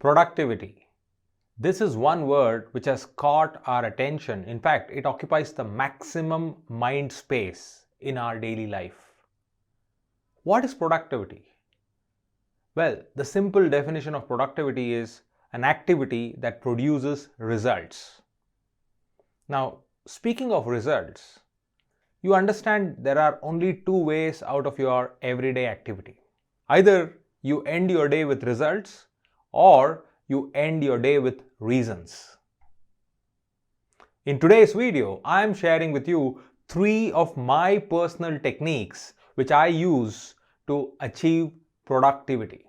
Productivity. This is one word which has caught our attention. In fact, it occupies the maximum mind space in our daily life. What is productivity? Well, the simple definition of productivity is an activity that produces results. Now, speaking of results, you understand there are only two ways out of your everyday activity. Either you end your day with results or you end your day with reasons. In today's video, I am sharing with you 3 of my personal techniques which I use to achieve productivity.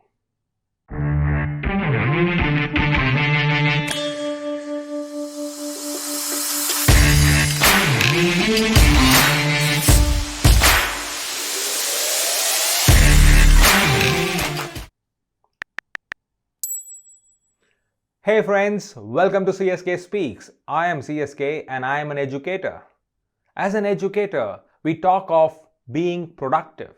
Hey friends, welcome to CSK Speaks. I am CSK and I am an educator. As an educator, we talk of being productive.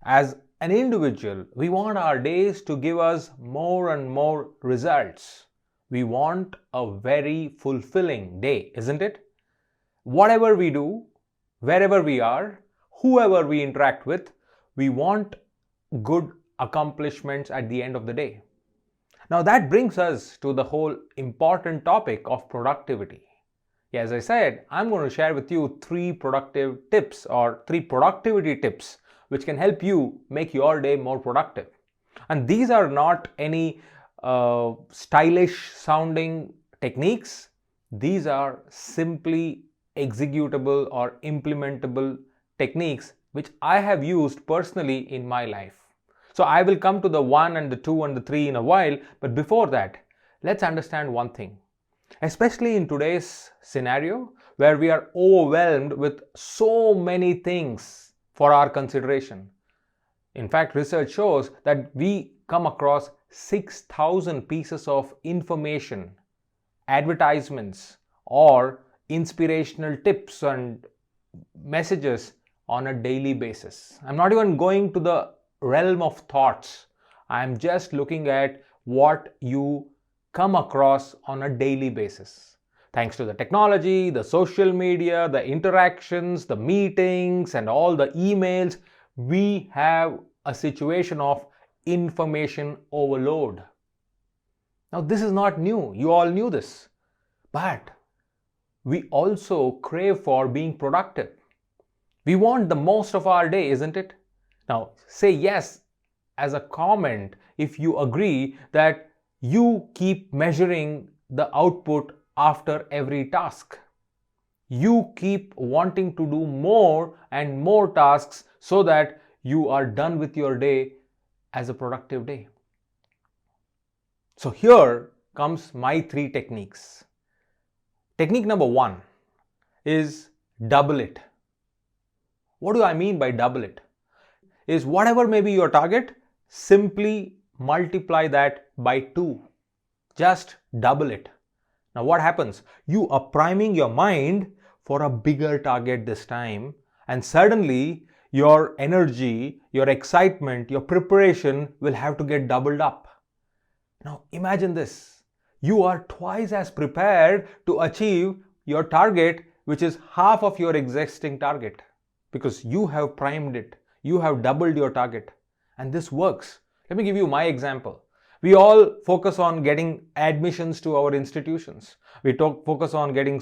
As an individual, we want our days to give us more and more results. We want a very fulfilling day, isn't it? Whatever we do, wherever we are, whoever we interact with, we want good accomplishments at the end of the day. Now that brings us to the whole important topic of productivity. As I said, I'm going to share with you 3 productive tips or 3 productivity tips which can help you make your day more productive. And these are not any stylish sounding techniques. These are simply executable or implementable techniques which I have used personally in my life. So I will come to the 1 and the 2 and the 3 in a while, but before that, let's understand one thing. Especially in today's scenario where we are overwhelmed with so many things for our consideration. In fact, research shows that we come across 6,000 pieces of information, advertisements, or inspirational tips and messages on a daily basis. I'm not even going to the realm of thoughts. I'm just looking at what you come across on a daily basis. Thanks to the technology, the social media, the interactions, the meetings, and all the emails, we have a situation of information overload. Now, this is not new. You all knew this. But we also crave for being productive. We want the most of our day, isn't it? Now, say yes as a comment if you agree that you keep measuring the output after every task. You keep wanting to do more and more tasks so that you are done with your day as a productive day. So here comes my 3 techniques. Technique number 1 is double it. What do I mean by double it? Is whatever may be your target, simply multiply that by 2. Just double it. Now what happens? You are priming your mind for a bigger target this time, and suddenly your energy, your excitement, your preparation will have to get doubled up. Now imagine this. You are twice as prepared to achieve your target, which is half of your existing target, because you have primed it. You have doubled your target, and this works. Let me give you my example. We all focus on getting admissions to our institutions. We focus on getting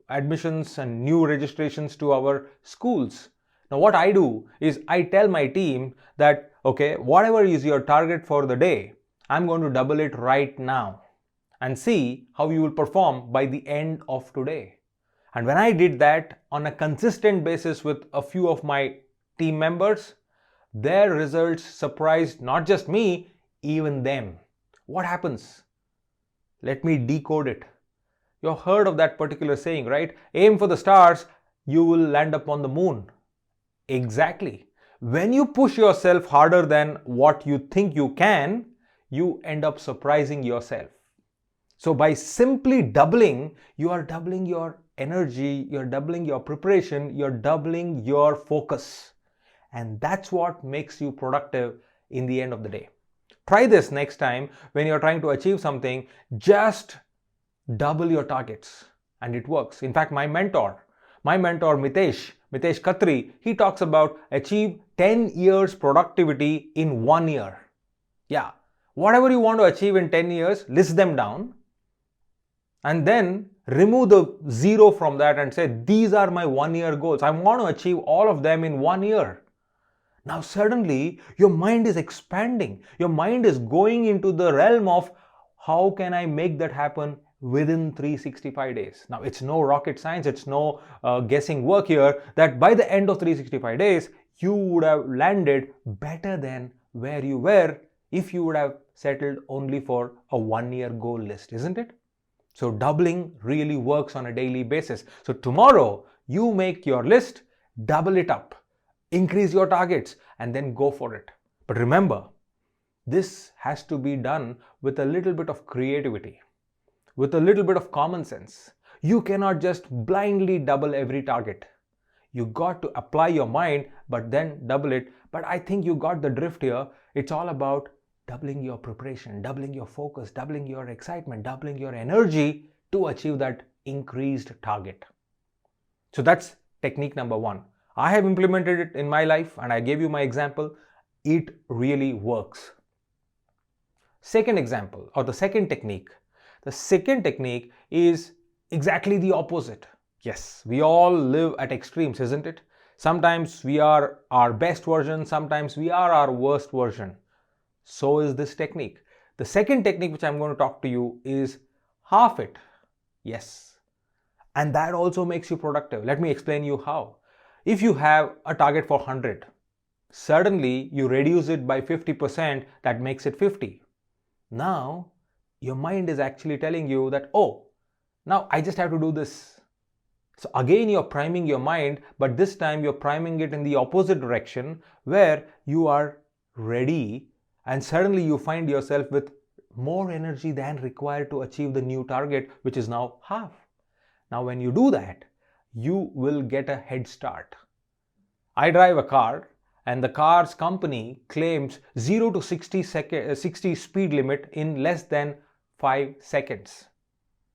admissions and new registrations to our schools. Now what I do is I tell my team that, okay, whatever is your target for the day, I'm going to double it right now and see how you will perform by the end of today. And when I did that on a consistent basis with a few of my team members, their results surprised not just me, even them. What happens? Let me decode it. You've heard of that particular saying, right? Aim for the stars, you will land up on the moon. Exactly. When you push yourself harder than what you think you can, you end up surprising yourself. So by simply doubling, you are doubling your energy, you're doubling your preparation, you're doubling your focus. And that's what makes you productive in the end of the day. Try this next time when you're trying to achieve something. Just double your targets, and it works. In fact, my mentor Mitesh Khatri, he talks about achieve 10 years productivity in 1 year. Yeah, whatever you want to achieve in 10 years, list them down and then remove the zero from that and say, these are my 1 year goals. I want to achieve all of them in 1 year. Now suddenly your mind is expanding. Your mind is going into the realm of how can I make that happen within 365 days. Now it's no rocket science, it's no guessing work here, that by the end of 365 days, you would have landed better than where you were if you would have settled only for a 1 year goal list, isn't it? So doubling really works on a daily basis. So tomorrow you make your list, double it up, increase your targets, and then go for it. But remember, this has to be done with a little bit of creativity, with a little bit of common sense. You cannot just blindly double every target. You got to apply your mind, but then double it. But I think you got the drift here. It's all about doubling your preparation, doubling your focus, doubling your excitement, doubling your energy to achieve that increased target. So that's technique number 1. I have implemented it in my life and I gave you my example. It really works. Second example, or the second technique. The second technique is exactly the opposite. Yes, we all live at extremes, isn't it? Sometimes we are our best version, sometimes we are our worst version. So is this technique. The second technique which I'm going to talk to you is half it. Yes. And that also makes you productive. Let me explain you how. If you have a target for 100, suddenly you reduce it by 50%, that makes it 50. Now, your mind is actually telling you that, oh, now I just have to do this. So again, you're priming your mind, but this time you're priming it in the opposite direction where you are ready, and suddenly you find yourself with more energy than required to achieve the new target, which is now half. Now, when you do that, you will get a head start. I drive a car, and the car's company claims 0 to 60 speed limit in less than 5 seconds.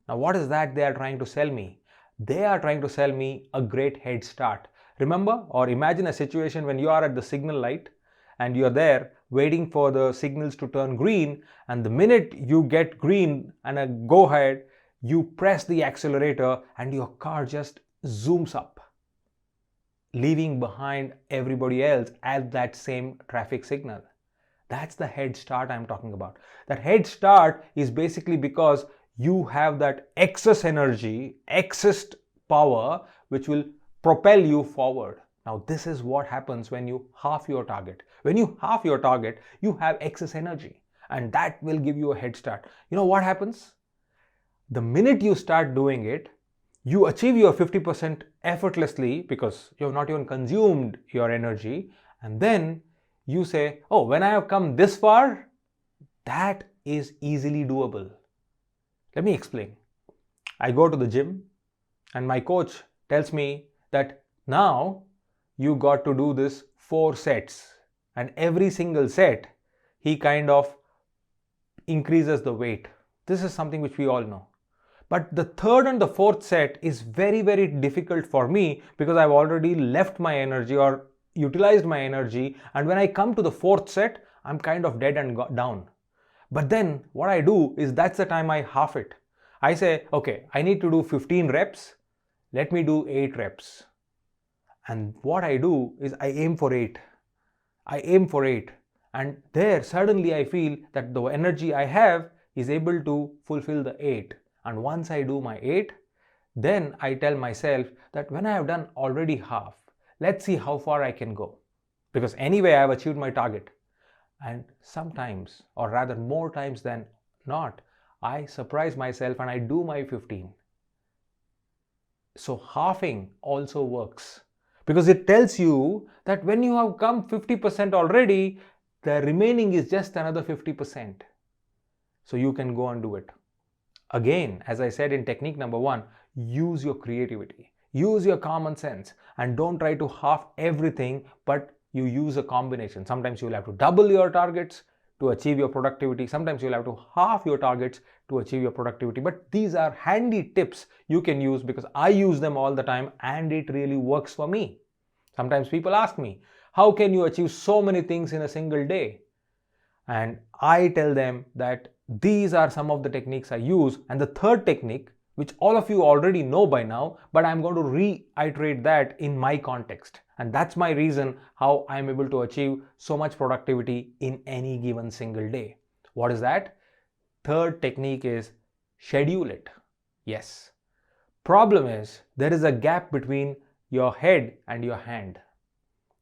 Now, what is that they are trying to sell me? They are trying to sell me a great head start. Remember or imagine a situation when you are at the signal light and you're there waiting for the signals to turn green, and the minute you get green and a go ahead, you press the accelerator and your car just zooms up, leaving behind everybody else at that same traffic signal. That's the head start I'm talking about. That head start is basically because you have that excess energy, excess power, which will propel you forward. Now, this is what happens when you half your target. When you half your target, you have excess energy, and that will give you a head start. You know what happens? The minute you start doing it, you achieve your 50% effortlessly because you have not even consumed your energy, and then you say, oh, when I have come this far, that is easily doable. Let me explain. I go to the gym and my coach tells me that now you got to do this 4 sets, and every single set he kind of increases the weight. This is something which we all know. But the third and the fourth set is very, very difficult for me because I've already left my energy or utilized my energy, and when I come to the fourth set, I'm kind of dead and down. But then what I do is that's the time I half it. I say, okay, I need to do 15 reps. Let me do 8 reps. And what I do is I aim for 8. I aim for 8. And there suddenly I feel that the energy I have is able to fulfill the 8. And once I do my 8, then I tell myself that when I have done already half, let's see how far I can go. Because anyway, I have achieved my target. And sometimes, or rather more times than not, I surprise myself and I do my 15. So halving also works because it tells you that when you have come 50% already, the remaining is just another 50%. So you can go and do it. Again, as I said in technique number 1, use your creativity, use your common sense, and don't try to half everything, but you use a combination. Sometimes you will have to double your targets to achieve your productivity. Sometimes you'll have to half your targets to achieve your productivity. But these are handy tips you can use because I use them all the time and it really works for me. Sometimes people ask me, how can you achieve so many things in a single day? And I tell them that these are some of the techniques I use. And the third technique, which all of you already know by now, but I'm going to reiterate that in my context. And that's my reason how I'm able to achieve so much productivity in any given single day. What is that? Third technique is schedule it. Yes. Problem is there is a gap between your head and your hand.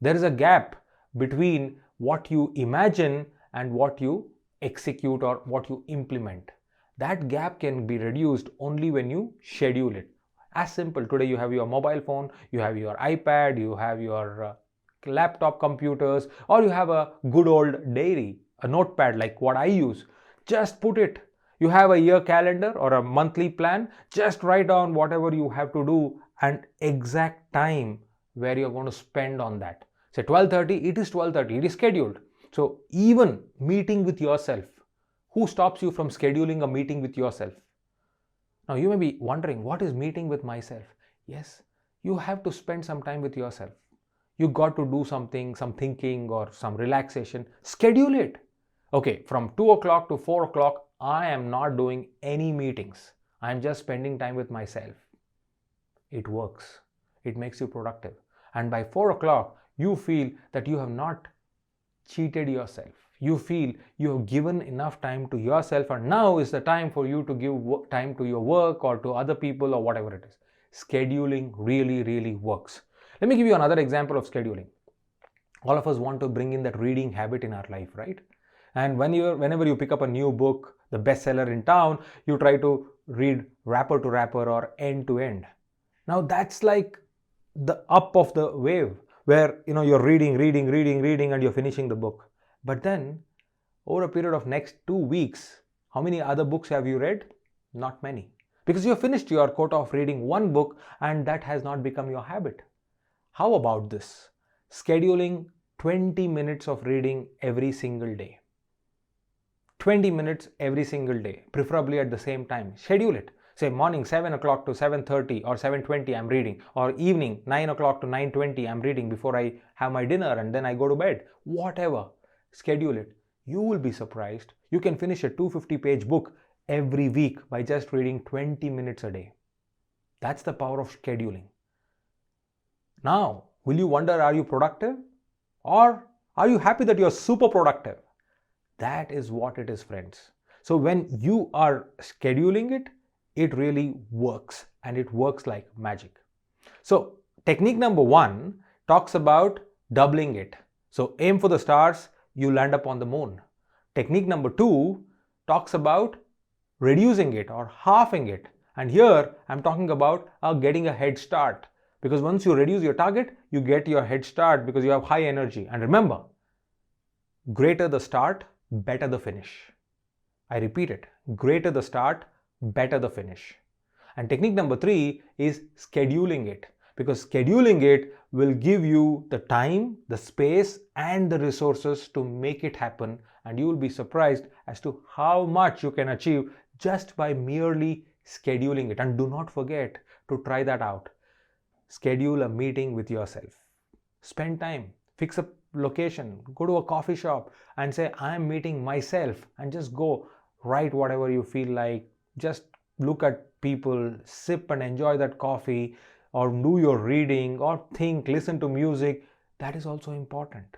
There is a gap between what you imagine and what you execute or what you implement. That gap can be reduced only when you schedule it. As simple, today you have your mobile phone, you have your iPad, you have your laptop computers, or you have a good old diary, a notepad like what I use. Just put it. You have a year calendar or a monthly plan, just write down whatever you have to do and exact time where you're going to spend on that. Say 12:30, it is 12:30, it is scheduled. So even meeting with yourself, who stops you from scheduling a meeting with yourself? Now you may be wondering, what is meeting with myself? Yes, you have to spend some time with yourself. You got to do something, some thinking or some relaxation. Schedule it. Okay, from 2 o'clock to 4 o'clock, I am not doing any meetings. I am just spending time with myself. It works. It makes you productive. And by 4 o'clock, you feel that you have not cheated yourself. You feel you have given enough time to yourself and now is the time for you to give time to your work or to other people or whatever it is. Scheduling really works. Let me give you another example of scheduling. All of us want to bring in that reading habit in our life, right? And whenever you pick up a new book, the bestseller in town, you try to read wrapper to wrapper or end to end. Now that's like the up of the wave where you're reading and you're finishing the book. But then over a period of next 2 weeks, how many other books have you read? Not many. Because you have finished your quota of reading one book and that has not become your habit. How about this? Scheduling 20 minutes of reading every single day. 20 minutes every single day, preferably at the same time. Schedule it. Say morning 7 o'clock to 7:30 or 7:20 I'm reading, or evening 9 o'clock to 9:20 I'm reading before I have my dinner and then I go to bed. Whatever. Schedule it. You will be surprised. You can finish a 250-page book every week by just reading 20 minutes a day. That's the power of scheduling. Now, will you wonder, are you productive? Or are you happy that you're super productive? That is what it is, friends. So when you are scheduling it, it really works and it works like magic. So technique number 1 talks about doubling it. So aim for the stars, you land up on the moon. Technique number 2 talks about reducing it or halving it. And here I'm talking about getting a head start. Because once you reduce your target, you get your head start because you have high energy. And remember, greater the start, better the finish. I repeat it, greater the start, better the finish. And technique number 3 is scheduling it, because scheduling it will give you the time, the space and the resources to make it happen, and you will be surprised as to how much you can achieve just by merely scheduling it. And do not forget to try that out. Schedule a meeting with yourself. Spend time, fix a location, go to a coffee shop and say, I am meeting myself, and just go write whatever you feel like. Just look at people, sip and enjoy that coffee, or do your reading, or think, listen to music. That is also important.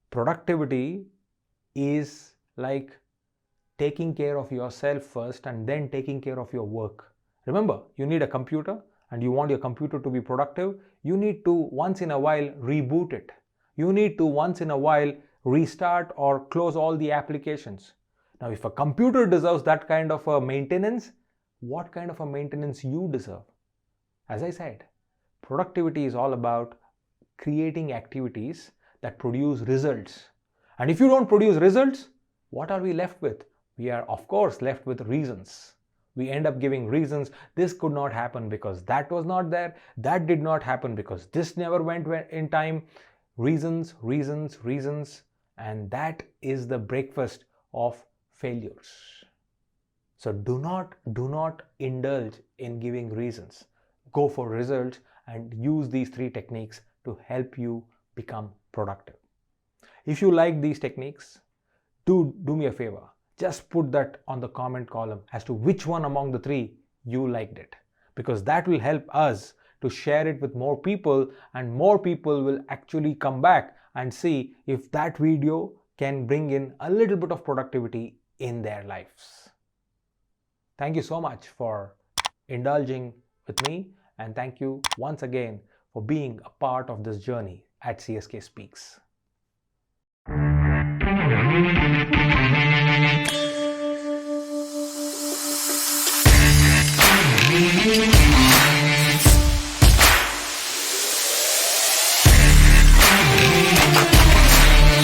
Productivity is like taking care of yourself first and then taking care of your work. Remember, you need a computer and you want your computer to be productive. You need to once in a while reboot it. You need to once in a while restart or close all the applications. Now, if a computer deserves that kind of a maintenance, what kind of a maintenance you deserve? As I said, productivity is all about creating activities that produce results. And if you don't produce results, what are we left with? We are, of course, left with reasons. We end up giving reasons. This could not happen because that was not there. That did not happen because this never went in time. Reasons. and that is the breakfast of failures. So do not indulge in giving reasons. Go for results and use these 3 techniques to help you become productive. If you like these techniques, do me a favor. Just put that on the comment column as to which one among the 3 you liked it, because that will help us to share it with more people, and more people will actually come back and see if that video can bring in a little bit of productivity in their lives. Thank you so much for indulging with me, and thank you once again for being a part of this journey at CSK Speaks.